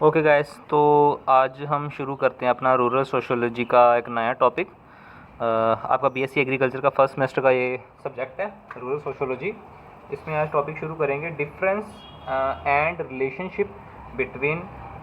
Okay guys, तो आज हम शुरू करते हैं अपना रूरल सोशियोलॉजी का एक नया टॉपिक। आपका बीएससी एग्रीकल्चर का फर्स्ट सेमेस्टर का ये सब्जेक्ट है, रूरल सोशियोलॉजी। इसमें आज टॉपिक शुरू करेंगे, difference and relationship between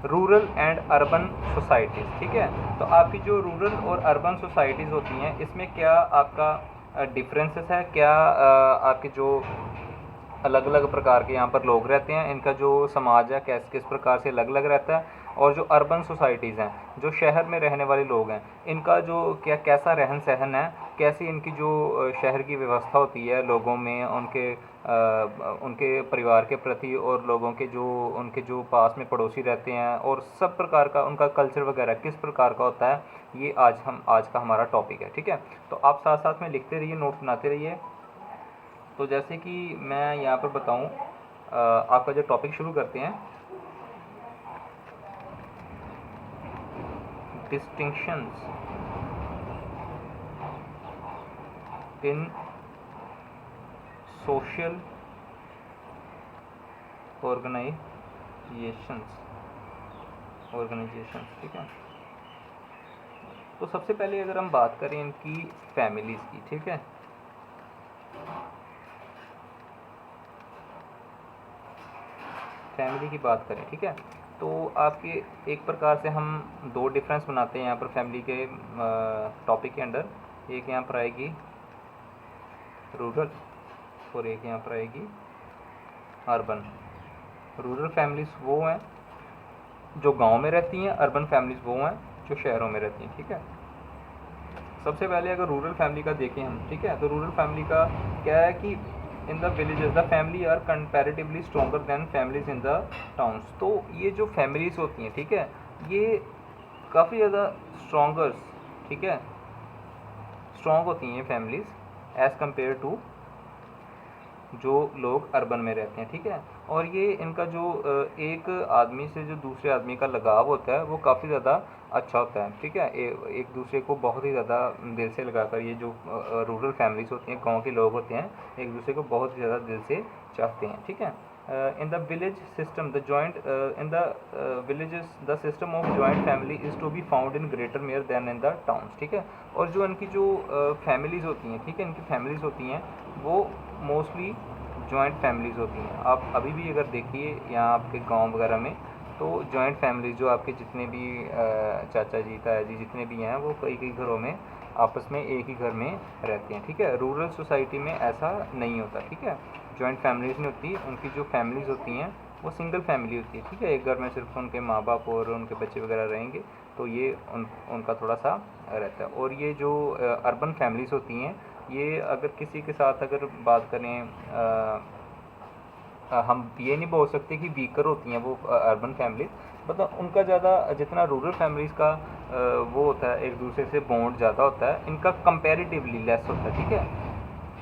rural and urban societies. ठीक है, तो आपकी जो रूरल और अर्बन सोसाइटीज़ होती हैं, इसमें क्या आपका डिफरेंसेस है, क्या आपके जो अलग अलग प्रकार के यहाँ पर लोग रहते हैं, इनका जो समाज है कैस किस प्रकार से अलग अलग रहता है, और जो अर्बन सोसाइटीज़ हैं, जो शहर में रहने वाले लोग हैं, इनका जो क्या कैसा रहन सहन है, कैसी इनकी जो शहर की व्यवस्था होती है लोगों में, उनके परिवार के प्रति, और लोगों के जो उनके जो पास में पड़ोसी रहते हैं, और सब प्रकार का उनका कल्चर वगैरह किस प्रकार का होता है, ये आज का हमारा टॉपिक है। ठीक है, तो आप साथ साथ में लिखते रहिए, नोट्स बनाते रहिए। तो जैसे कि मैं यहाँ पर बताऊँ, आपका जो टॉपिक शुरू करते हैं, डिस्टिंक्शंस इन सोशल ऑर्गेनाइजेशंस। ठीक है, तो सबसे पहले अगर हम बात करें इनकी फैमिलीज़ की, ठीक है, फैमिली की बात करें, ठीक है, तो आपके एक प्रकार से हम दो डिफरेंस बनाते हैं यहाँ पर फैमिली के टॉपिक के अंदर। एक यहाँ पर आएगी रूरल और एक यहाँ पर आएगी अर्बन। रूरल फैमिलीज़ वो हैं जो गांव में रहती हैं, अर्बन फैमिलीज़ वो हैं जो शहरों में रहती हैं। ठीक है, सबसे पहले अगर रूरल फैमिली का देखें हम, ठीक है, तो रूरल फैमिली का क्या है कि in the villages the family are comparatively stronger than families in the towns. तो ये जो फैमिलीज़ होती हैं, ठीक है, ये काफ़ी ज़्यादा स्ट्रॉन्गर, ठीक है, स्ट्रॉन्ग होती हैं ये फैमिलीज़ एज़ कम्पेयर टू जो लोग अर्बन में रहते हैं। ठीक है, और ये इनका जो एक आदमी से जो दूसरे आदमी का लगाव होता है वो काफ़ी ज़्यादा अच्छा होता है। ठीक है, एक दूसरे को बहुत ही ज़्यादा दिल से लगाकर, ये जो रूरल फैमिलीज़ होती हैं, गांव के लोग होते हैं, एक दूसरे को बहुत ही ज़्यादा दिल से चाहते हैं। ठीक है, in the village system the joint in the villages the system of joint family is to be found in greater measure than in the towns. ठीक है, और जो इनकी जो फैमिलीज़ होती हैं, ठीक है, इनकी फैमिलीज़ होती हैं वो मोस्टली जॉइंट फैमिलीज़ होती हैं। आप अभी भी अगर देखिए यहाँ आपके गांव वगैरह में, तो जॉइंट फैमिलीज़ जो आपके जितने भी चाचा जी ताया जी जितने भी हैं, वो कई कई घरों में आपस में एक ही घर में रहते हैं। ठीक है, रूरल सोसाइटी में ऐसा नहीं होता। ठीक है, जॉइंट फैमिलीज़ नहीं होती, उनकी जो फैमिलीज़ होती हैं वो सिंगल फैमिली होती है। ठीक है, एक घर में सिर्फ उनके माँ बाप और उनके बच्चे वगैरह रहेंगे, तो ये उनका थोड़ा सा रहता है। और ये जो अर्बन फैमिलीज़ होती हैं, ये अगर किसी के साथ अगर बात करें, हम ये नहीं बोल सकते कि वीकर होती हैं वो अर्बन फैमिलीज, मतलब उनका ज़्यादा जितना रूरल फैमिलीज़ का वो होता है, एक दूसरे से बॉन्ड ज़्यादा होता है, इनका कंपैरेटिवली लेस होता है। ठीक है,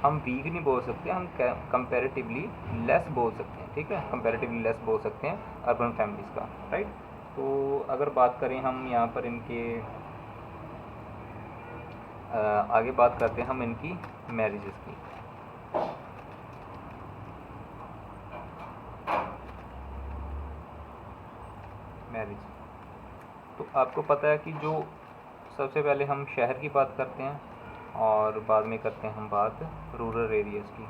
हम वीक नहीं बोल सकते, हम कंपैरेटिवली लेस बोल सकते हैं। ठीक है, कंपैरेटिवली लेस बोल सकते हैं अर्बन फैमिलीज़ का, राइट। तो अगर बात करें हम यहाँ पर इनके आगे बात करते हैं हम इनकी मैरिजेस की। मैरिज, तो आपको पता है कि जो सबसे पहले हम शहर की बात करते हैं और बाद में करते हैं हम बात रूरल एरियाज़ की।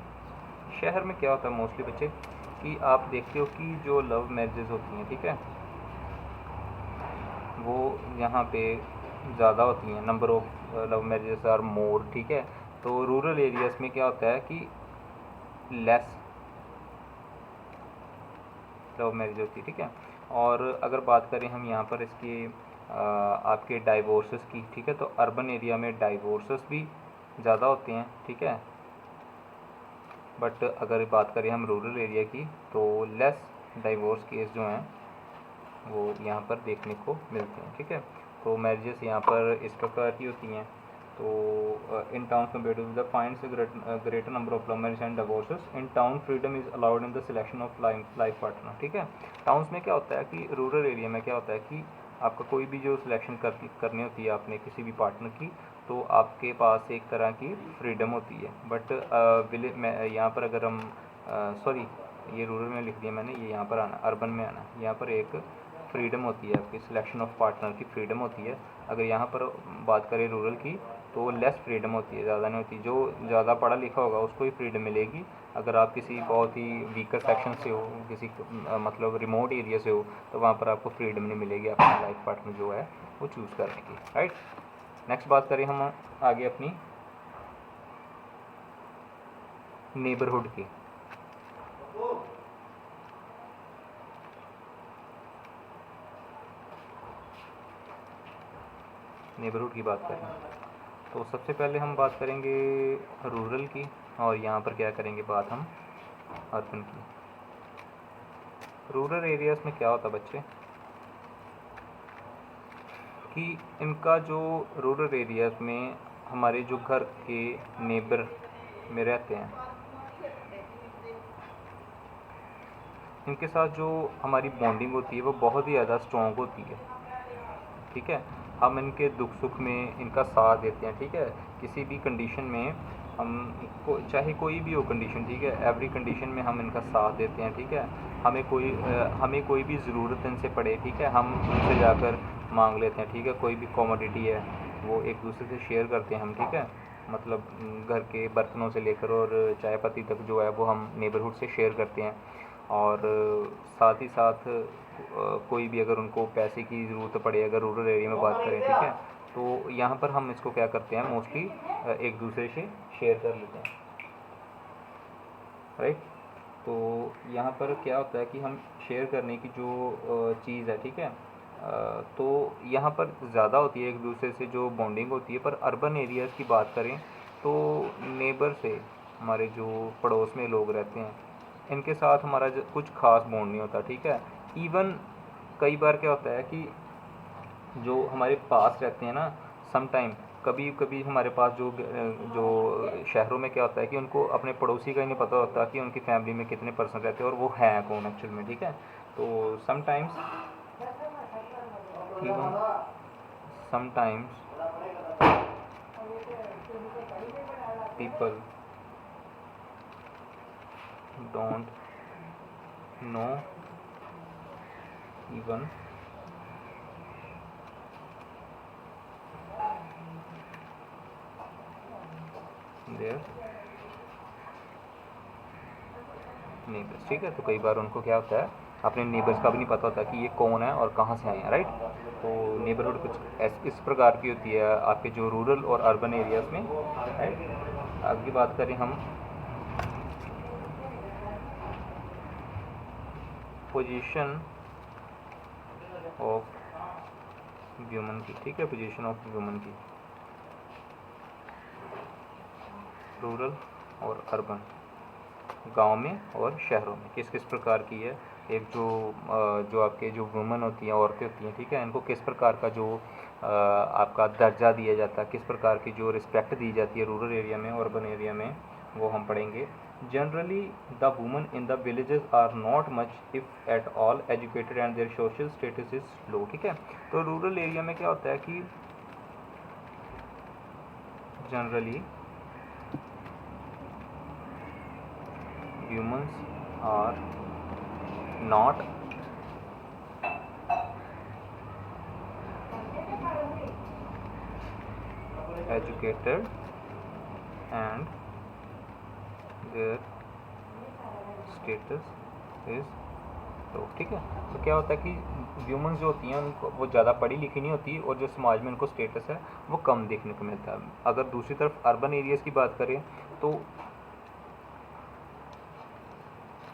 शहर में क्या होता है मोस्टली बच्चे, कि आप देखते हो कि जो लव मैरिजेस होती हैं, ठीक है, वो यहाँ पे ज़्यादा होती हैं, number of love marriages are more. ठीक है, तो रूरल एरियाज़ में क्या होता है कि लेस लव मैरिज होती है। ठीक है, और अगर बात करें हम यहाँ पर इसके आपके डाइवोर्सेस की, ठीक है, तो अर्बन एरिया में डाइवोर्सेस भी ज़्यादा होते हैं। ठीक है, बट अगर बात करें हम रूरल एरिया की, तो लेस डाइवोर्स केस जो हैं वो यहाँ पर देखने को मिलते हैं। ठीक है, तो मैरिजेस यहाँ पर इस प्रकार की होती हैं। तो in town compare to the finds greater number of love marriage and divorces in town, freedom is allowed in the selection of life partner. ठीक है, टाउन्स में क्या होता है कि रूरल एरिया में क्या होता है कि आपका कोई भी जो सिलेक्शन करनी होती है आपने किसी भी पार्टनर की, तो आपके पास एक तरह की फ्रीडम होती है। बट विलेज में यहाँ पर अगर हम सॉरी, ये रूरल में लिख दिया मैंने, ये यहाँ पर आना, अर्बन में आना, यहाँ पर एक फ्रीडम होती है, आपकी सिलेक्शन ऑफ पार्टनर की फ्रीडम होती है। अगर यहाँ पर बात करें रूरल की तो लेस फ्रीडम होती है, ज़्यादा नहीं होती। जो ज़्यादा पढ़ा लिखा होगा उसको ही फ्रीडम मिलेगी। अगर आप किसी बहुत ही वीकर सेक्शन से हो, किसी मतलब रिमोट एरिया से हो, तो वहाँ पर आपको फ्रीडम नहीं मिलेगी अपना लाइफ पार्टनर जो है वो चूज़ करने की, राइट। नेक्स्ट बात करें हम आगे अपनी नेबरहुड की। नेबरहुड की बात करें तो सबसे पहले हम बात करेंगे रूरल की, और यहाँ पर क्या करेंगे बात हम अर्बन की। रूरल एरियाज़ में क्या होता है बच्चे कि इनका जो रूरल एरियाज़ में हमारे जो घर के नेबर में रहते हैं, इनके साथ जो हमारी बॉन्डिंग होती है वो बहुत ही ज़्यादा स्ट्रॉन्ग होती है, ठीक है। हम इनके दुख सुख में इनका साथ देते हैं, ठीक है। किसी भी कंडीशन में हम चाहे कोई भी हो कंडीशन, ठीक है, एवरी कंडीशन में हम इनका साथ देते हैं, ठीक है। हमें कोई भी ज़रूरत इनसे पड़े, ठीक है, हम उनसे जाकर मांग लेते हैं, ठीक है। कोई भी कॉमोडिटी है वो एक दूसरे से शेयर करते हैं हम, ठीक है। मतलब घर के बर्तनों से लेकर और चाय पत्ती तक जो है वो हम नेबरहुड से शेयर करते हैं। और साथ ही साथ कोई भी अगर उनको पैसे की ज़रूरत पड़े, अगर रूरल एरिया में बात करें, ठीक है, तो यहाँ पर हम इसको क्या करते हैं मोस्टली एक दूसरे से शेयर कर लेते हैं, राइट। तो यहाँ पर क्या होता है कि हम शेयर करने की जो चीज़ है, ठीक है, तो यहाँ पर ज़्यादा होती है एक दूसरे से जो बॉन्डिंग होती है। पर अर्बन एरियाज़ की बात करें तो नेबर से, हमारे जो पड़ोस में लोग रहते हैं, इनके साथ हमारा कुछ खास बॉन्ड नहीं होता, ठीक है। इवन कई बार क्या होता है कि जो हमारे पास रहते हैं ना, सम टाइम कभी कभी हमारे पास जो शहरों में क्या होता है कि उनको अपने पड़ोसी का ही नहीं पता होता कि उनकी फैमिली में कितने पर्सन रहते हैं और वो हैं कौन एक्चुअल में, ठीक है। तो sometimes people don't know even their neighbours, ठीक है। तो कई बार उनको क्या होता है अपने नेबर्स का भी नहीं पता होता कि ये कौन है और कहाँ से आए हैं, राइट। तो नेबरहुड कुछ इस प्रकार की होती है आपके जो रूरल और अर्बन एरियाज़ में, राइट। आगे बात करें हम पोजीशन ऑफ ह्यूमन की, ठीक है। पोजीशन ऑफ ह्यूमन की रूरल और अर्बन, गांव में और शहरों में किस किस प्रकार की है। एक जो आपके जो वुमेन होती हैं, औरतें होती हैं, ठीक है, इनको किस प्रकार का जो आपका दर्जा दिया जाता है, किस प्रकार की जो रिस्पेक्ट दी जाती है रूरल एरिया में और अर्बन एरिया में, वो हम पढ़ेंगे। Generally the women in the villages are not much if at all educated and their social status is low, ठीक है। तो रूरल एरिया में क्या होता है कि generally humans are not educated and their status is low, ठीक है। तो क्या होता है कि ह्यूमन्स जो होती हैं उनको वो ज़्यादा पढ़ी लिखी नहीं होती और जो समाज में उनको स्टेटस है वो कम देखने को मिलता है। अगर दूसरी तरफ अर्बन एरियाज़ की बात करें तो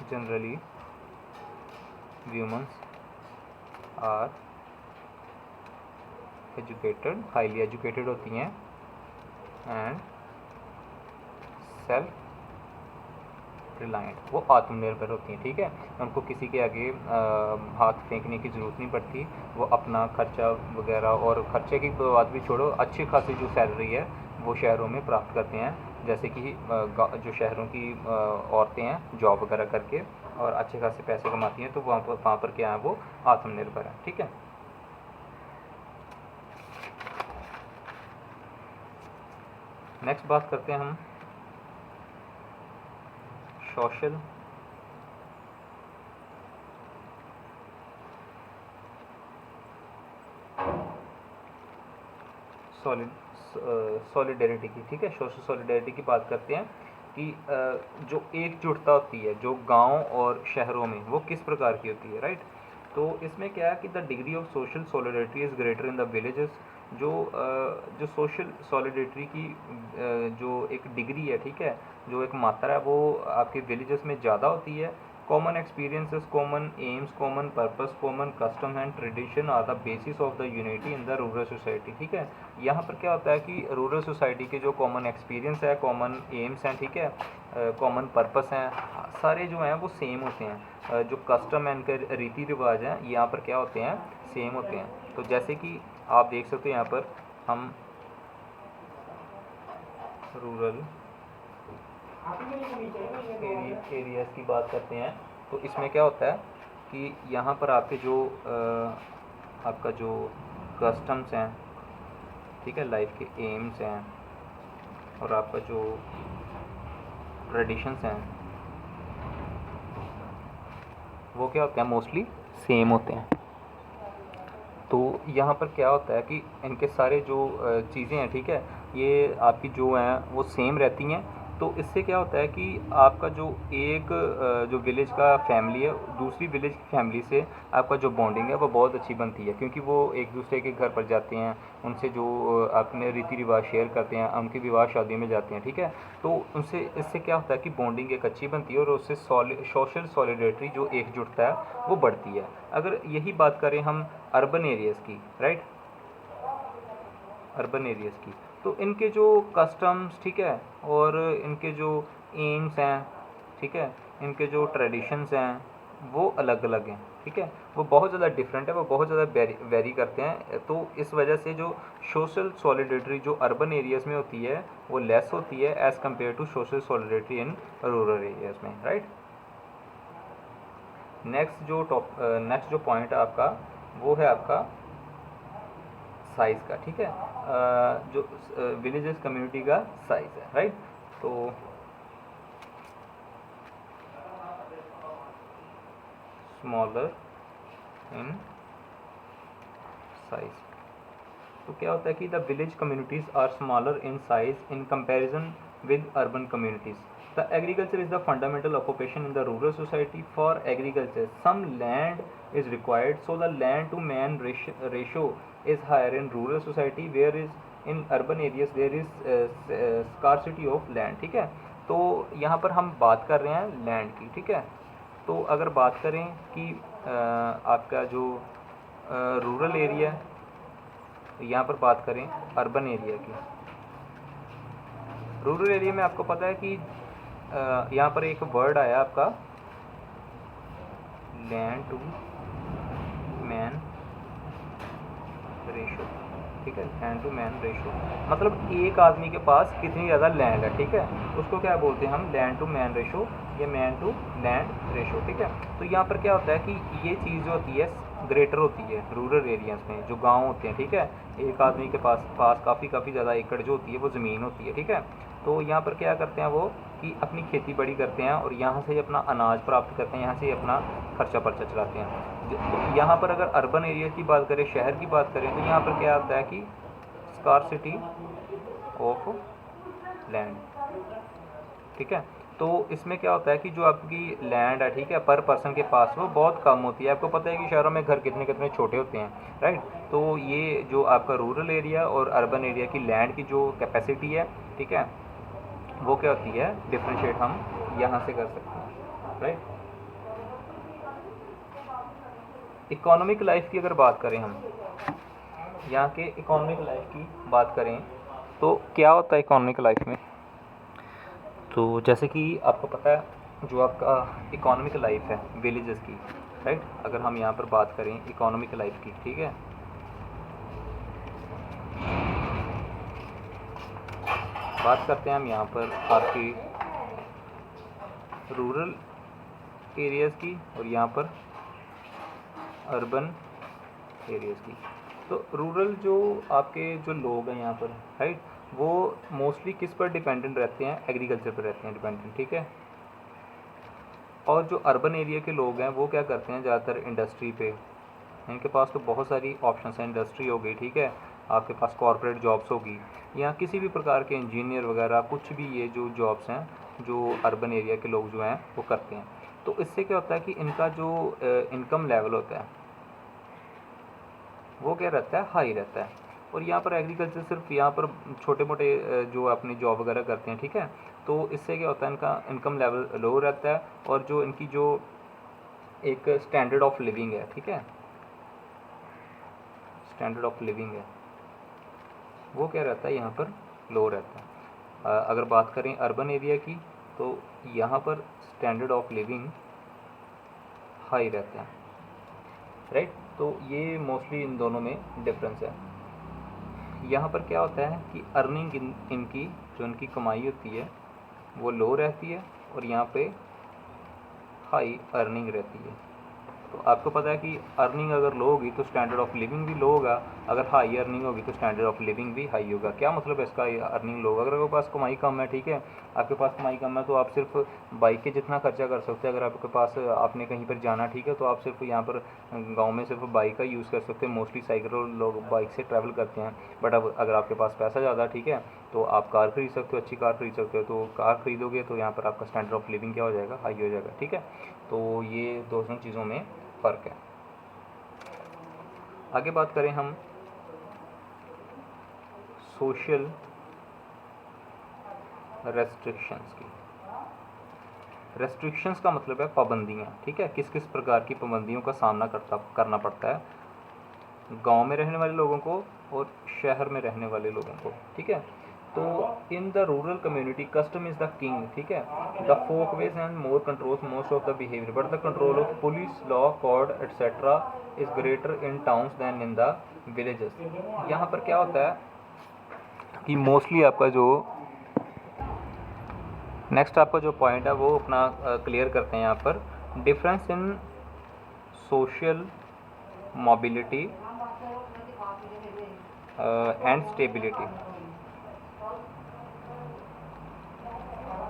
generally humans are educated, highly educated होती हैं, एंड सेल्फ रिलायंट, वो आत्मनिर्भर होती हैं, ठीक है। उनको किसी के आगे हाथ फेंकने की ज़रूरत नहीं पड़ती। वो अपना खर्चा वगैरह, और खर्चे की बात भी छोड़ो, अच्छी खासी जो सैलरी है वो शहरों में प्राप्त करते हैं। जैसे कि जो शहरों की औरतें हैं जॉब वगैरह करके और अच्छे खासे पैसे कमाती हैं, तो वहाँ पर क्या है वो आत्मनिर्भर है, ठीक है। नेक्स्ट बात करते हैं हम सोशल सॉलिडेरिटी की, ठीक है, सोशल सॉलिडेरिटी की बात करते हैं कि जो एकजुटता होती है जो गांव और शहरों में वो किस प्रकार की होती है, राइट। तो इसमें क्या है कि the degree of social solidarity is greater in the villages. जो सोशल सॉलिडेरिटी की जो एक डिग्री है, ठीक है, जो एक मात्रा है, वो आपके विलेजेस में ज़्यादा होती है। Common experiences, common aims, common purpose, common custom and tradition are the basis of the unity in the rural society, ठीक है। यहाँ पर क्या होता है कि रूरल सोसाइटी के जो कॉमन एक्सपीरियंस है, कॉमन एम्स हैं, ठीक है, कॉमन पर्पस हैं, सारे जो हैं वो सेम होते हैं। जो कस्टम एंड के रीति रिवाज हैं यहाँ पर क्या होते हैं, सेम होते हैं। तो जैसे कि आप देख सकते हो यहाँ पर हम रूरल एरियाज़ की बात करते हैं। तो इसमें क्या होता है कि यहाँ पर आपके जो आपका जो कस्टम्स हैं, ठीक है, लाइफ के एम्स हैं और आपका जो ट्रेडिशंस हैं वो क्या होते हैं, मोस्टली सेम होते हैं। तो यहाँ पर क्या होता है कि इनके सारे जो चीज़ें हैं, ठीक है, ये आपकी जो हैं वो सेम रहती हैं। तो इससे क्या होता है कि आपका जो एक जो विलेज का फैमिली है दूसरी विलेज की फैमिली से आपका जो बॉन्डिंग है वो बहुत अच्छी बनती है, क्योंकि वो एक दूसरे के घर पर जाते हैं, उनसे जो अपने रीति रिवाज शेयर करते हैं, उनकी विवाह शादी में जाते हैं, ठीक है। तो उनसे इससे क्या होता है कि बॉन्डिंग एक अच्छी बनती है और उससे सोशल सॉलिडेरिटी जो एकजुटता है वो बढ़ती है। अगर यही बात करें हम अर्बन एरियाज़ की, राइट, अर्बन एरियाज़ की, तो इनके जो कस्टम्स, ठीक है, और इनके जो एम्स हैं, ठीक है, इनके जो ट्रेडिशंस हैं वो अलग अलग हैं, ठीक है, वो बहुत ज़्यादा डिफरेंट है, वो बहुत ज़्यादा वेरी करते हैं। तो इस वजह से जो सोशल सॉलिडेरिटी जो अर्बन एरियाज़ में होती है वो लेस होती है as compare to social solidarity in rural areas में, राइट। नेक्स्ट जो पॉइंट है आपका वो है आपका साइज़ का, ठीक है, जो विलेजेस कम्युनिटी का साइज़ है, राइट। तो स्मॉलर इन साइज, तो क्या होता है कि the village communities are smaller in size in comparison with urban communities. The agriculture is the fundamental occupation in the rural society. For agriculture, some land is required, so the land to man ratio is higher in rural society, whereas in urban areas there is scarcity of land, ठीक है। तो यहाँ पर हम बात कर रहे हैं लैंड की, ठीक है। तो अगर बात करें कि आपका जो रूरल एरिया, यहाँ पर बात करें अर्बन एरिया की, रूरल एरिया में आपको पता है कि यहाँ पर एक वर्ड आया आपका लैंड टू मैन रेशो, ठीक है, लैंड टू मैन रेशो, मतलब एक आदमी के पास कितनी ज़्यादा लैंड है, ठीक है, उसको क्या बोलते हैं हम, लैंड टू मैन रेशो या मैन टू लैंड रेशो, ठीक है। तो यहाँ पर क्या होता है कि ये चीज़ जो होती है ग्रेटर होती है रूरल एरियाज़ में, जो गांव होते हैं, ठीक है, एक आदमी के पास काफ़ी ज़्यादा एकड़ जो होती है वो ज़मीन होती है, ठीक है। तो यहाँ पर क्या करते हैं वो कि अपनी खेती बाड़ी करते हैं और यहाँ से अपना अनाज प्राप्त करते हैं, यहाँ से अपना खर्चा पर्चा चलाते हैं। तो यहाँ पर अगर अर्बन एरिया की बात करें, शहर की बात करें, तो यहाँ पर क्या आता है कि स्कार्सिटी ऑफ लैंड, ठीक है। तो इसमें क्या होता है कि जो आपकी लैंड है, ठीक है, पर पर्सन के पास वो बहुत कम होती है। आपको पता है कि शहरों में घर कितने कितने छोटे होते हैं, राइट। तो ये जो आपका रूरल एरिया और अर्बन एरिया की लैंड की जो कैपेसिटी है, ठीक है, वो क्या होती है, डिफ्रेंशिएट हम यहाँ से कर सकते हैं, राइट। इकोनॉमिक लाइफ की अगर बात करें हम, यहाँ के इकोनॉमिक लाइफ की बात करें तो क्या होता है इकोनॉमिक लाइफ में। तो जैसे कि आपको पता है जो आपका इकोनॉमिक लाइफ है विलेजेस की, राइट, अगर हम यहाँ पर बात करें इकोनॉमिक लाइफ की, ठीक है, बात करते हैं हम यहाँ पर आपकी रूरल एरियाज़ की और यहाँ पर अर्बन एरियाज़ की। तो रूरल जो आपके जो लोग हैं यहाँ पर, राइट, वो मोस्टली किस पर डिपेंडेंट रहते हैं, एग्रीकल्चर पर रहते हैं डिपेंडेंट, ठीक है। और जो अर्बन एरिया के लोग हैं वो क्या करते हैं, ज़्यादातर इंडस्ट्री पे, इनके पास तो बहुत सारी ऑप्शंस हैं, इंडस्ट्री हो गई, ठीक है, आपके पास कॉर्पोरेट जॉब्स होगी या किसी भी प्रकार के इंजीनियर वगैरह कुछ भी, ये जो जॉब्स हैं जो अर्बन एरिया के लोग जो हैं वो करते हैं। तो इससे क्या होता है कि इनका जो इनकम लेवल होता है वो क्या रहता है, हाई रहता है। और यहाँ पर एग्रीकल्चर सिर्फ यहाँ पर छोटे मोटे जो अपनी जॉब वगैरह करते हैं, ठीक है, तो इससे क्या होता है इनका इनकम लेवल लो रहता है और जो इनकी जो एक स्टैंडर्ड ऑफ लिविंग है, ठीक है, स्टैंडर्ड ऑफ लिविंग है वो क्या रहता है यहाँ पर लो रहता है। अगर बात करें अर्बन एरिया की तो यहाँ पर स्टैंडर्ड ऑफ लिविंग हाई रहता है, राइट। तो ये मोस्टली इन दोनों में डिफरेंस है। यहाँ पर क्या होता है कि अर्निंग इनकी जो इनकी कमाई होती है वो लो रहती है और यहाँ पे हाई अर्निंग रहती है। तो आपको पता है कि अर्निंग अगर लो होगी तो स्टैंडर्ड ऑफ लिविंग भी लो होगा, अगर हाई अर्निंग होगी तो स्टैंडर्ड ऑफ लिविंग भी हाई होगा। क्या मतलब है इसका, अर्निंग लो होगा, अगर आपके पास कमाई कम है, ठीक है, आपके पास कमाई कम है तो आप सिर्फ बाइक के जितना खर्चा कर सकते हैं। अगर आपके पास आपने कहीं पर जाना, ठीक है, तो आप सिर्फ यहाँ पर गाँव में सिर्फ बाइक का यूज़ कर सकते हैं, मोस्टली साइकिल लोग बाइक से ट्रैवल करते हैं। बट अब अगर आपके पास पैसा ज़्यादा, ठीक है, तो आप कार खरीद सकते हो, अच्छी कार खरीद सकते हो। तो कार खरीदोगे तो यहाँ पर आपका स्टैंडर्ड ऑफ लिविंग क्या हो जाएगा, हाई हो जाएगा, ठीक है। तो ये दोनों चीज़ों में फ़र्क है। आगे बात करें हम सोशल रेस्ट्रिक्शंस की। रेस्ट्रिक्शंस का मतलब है पाबंदियाँ, ठीक है, किस किस प्रकार की पाबंदियों का सामना करना पड़ता है गांव में रहने वाले लोगों को और शहर में रहने वाले लोगों को, ठीक है। तो in the rural community custom is the king, ठीक है, the folkways and more controls most of the behaviour but the control of police law code etcetera is greater in towns than in the villages. यहाँ पर क्या होता है कि mostly आपका जो नेक्स्ट आपका जो पॉइंट है वो अपना क्लियर करते हैं यहाँ पर, difference in social mobility and stability,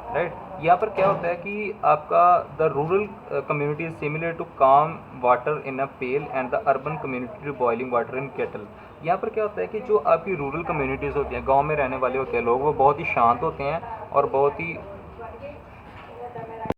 right. यहाँ पर क्या होता है कि आपका the rural community is similar to calm water in a pail and the urban community to boiling water in kettle. यहाँ पर क्या होता है कि जो आपकी रूरल कम्युनिटीज़ होती हैं, गांव में रहने वाले होते हैं लोग, वो बहुत ही शांत होते हैं और बहुत ही